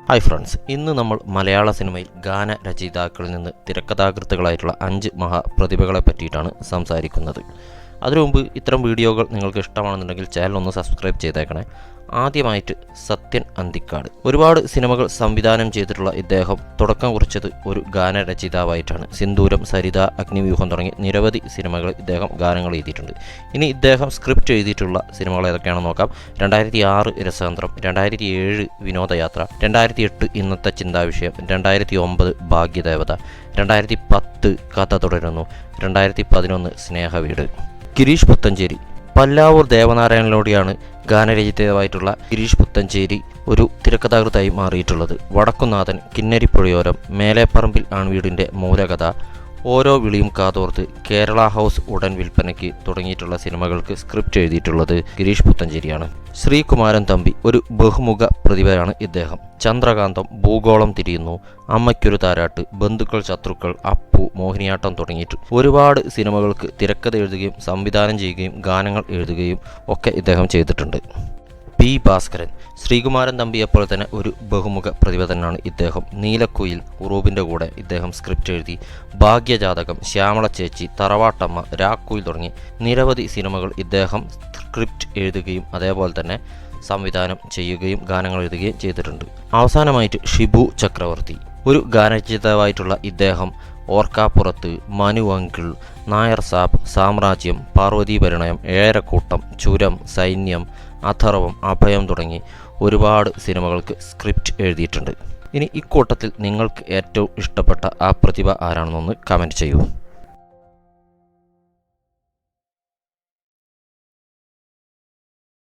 Hi friends, ഇന്ന് നമ്മൾ മലയാള സിനിമയിൽ ഗാനരചയിതാക്കളിൽ നിന്ന് തിരക്കഥാകൃത്തുകളായിട്ടുള്ള 5 മഹാപ്രതിഭകളെ പറ്റിയിട്ടാണ് സംസാരിക്കുന്നത്. അതിനു മുമ്പ് ഇത്തരം വീഡിയോകൾ നിങ്ങൾക്ക് ഇഷ്ടമാണെന്നുണ്ടെങ്കിൽ ചാനൽ ഒന്ന് സബ്സ്ക്രൈബ് ചെയ്തേക്കണേ. ആദ്യമായിട്ട് സത്യൻ അന്തിക്കാട്. ഒരുപാട് സിനിമകൾ സംവിധാനം ചെയ്തിട്ടുള്ള ഇദ്ദേഹം തുടക്കം കുറിച്ചത് ഒരു ഗാനരചയിതാവായിട്ടാണ്. സിന്ദൂരം, സരിത, അഗ്നിവ്യൂഹം തുടങ്ങി നിരവധി സിനിമകൾ ഇദ്ദേഹം ഗാനങ്ങൾ എഴുതിയിട്ടുണ്ട്. ഇനി ഇദ്ദേഹം സ്ക്രിപ്റ്റ് എഴുതിയിട്ടുള്ള സിനിമകൾ ഏതൊക്കെയാണെന്ന് നോക്കാം. 2006 രസതന്ത്രം, 2007 വിനോദയാത്ര, 2008 ഇന്നത്തെ ചിന്താവിഷയം, 2009 ഭാഗ്യദേവത, 2010 കഥ തുടരുന്നു, 2011 സ്നേഹവീട്. ഗിരീഷ് പുത്തഞ്ചേരി. പല്ലാവൂർ ദേവനാരായണനിലൂടെയാണ് ഗാനരചയിതാവായിട്ടുള്ള ഗിരീഷ് പുത്തഞ്ചേരി ഒരു തിരക്കഥാകൃത്തായി മാറിയിട്ടുള്ളത്. വടക്കുന്നാഥൻ, കിന്നരിപ്പുഴയോരം, മേലേപ്പറമ്പിൽ ആൺവീടിൻ്റെ മൂലകഥ, ഓരോ വിളിയും കാതോർത്ത്, കേരള ഹൗസ് ഉടൻ വിൽപ്പനയ്ക്ക് തുടങ്ങിയിട്ടുള്ള സിനിമകൾക്ക് സ്ക്രിപ്റ്റ് എഴുതിയിട്ടുള്ളത് ഗിരീഷ് പുത്തഞ്ചേരിയാണ്. ശ്രീകുമാരൻ തമ്പി ഒരു ബഹുമുഖ പ്രതിഭയാണ് ഇദ്ദേഹം. ചന്ദ്രകാന്തം, ഭൂഗോളം തിരിയുന്നു, അമ്മയ്ക്കൊരു താരാട്ട്, ബന്ധുക്കൾ ശത്രുക്കൾ, അപ്പു, മോഹിനിയാട്ടം തുടങ്ങിയിട്ട് ഒരുപാട് സിനിമകൾക്ക് തിരക്കഥ എഴുതുകയും സംവിധാനം ചെയ്യുകയും ഗാനങ്ങൾ എഴുതുകയും ഒക്കെ ഇദ്ദേഹം ചെയ്തിട്ടുണ്ട്. പി ഭാസ്കരൻ. ശ്രീകുമാരൻ തമ്പിയെപ്പോലെ തന്നെ ഒരു ബഹുമുഖ പ്രതിഭ തന്നെയാണ് ഇദ്ദേഹം. നീലക്കുയിൽ, ഉറൂബിൻ്റെ കൂടെ ഇദ്ദേഹം സ്ക്രിപ്റ്റ് എഴുതി. ഭാഗ്യജാതകം, ശ്യാമള ചേച്ചി, തറവാട്ടമ്മ, രാക്കുയിൽ തുടങ്ങി നിരവധി സിനിമകൾ ഇദ്ദേഹം സ്ക്രിപ്റ്റ് എഴുതുകയും അതേപോലെ തന്നെ സംവിധാനം ചെയ്യുകയും ഗാനങ്ങൾ എഴുതുകയും ചെയ്തിട്ടുണ്ട്. അവസാനമായിട്ട് ഷിബു ചക്രവർത്തി. ഒരു ഗാനരചയിതാവായിട്ടുള്ള ഇദ്ദേഹം ഓർക്കാപ്പുറത്ത്, മനു അങ്കിൾ, നായർ സാബ്, സാമ്രാജ്യം, പാർവതി പരിണയം, ഏഴരക്കൂട്ടം, ചുരം, സൈന്യം, അഥർവം, അഭയം തുടങ്ങി ഒരുപാട് സിനിമകൾക്ക് സ്ക്രിപ്റ്റ് എഴുതിയിട്ടുണ്ട്. ഇനി ഇക്കൂട്ടത്തിൽ നിങ്ങൾക്ക് ഏറ്റവും ഇഷ്ടപ്പെട്ട ആ പ്രതിഭ ആരാണെന്നൊന്ന് കമൻറ്റ് ചെയ്യൂ.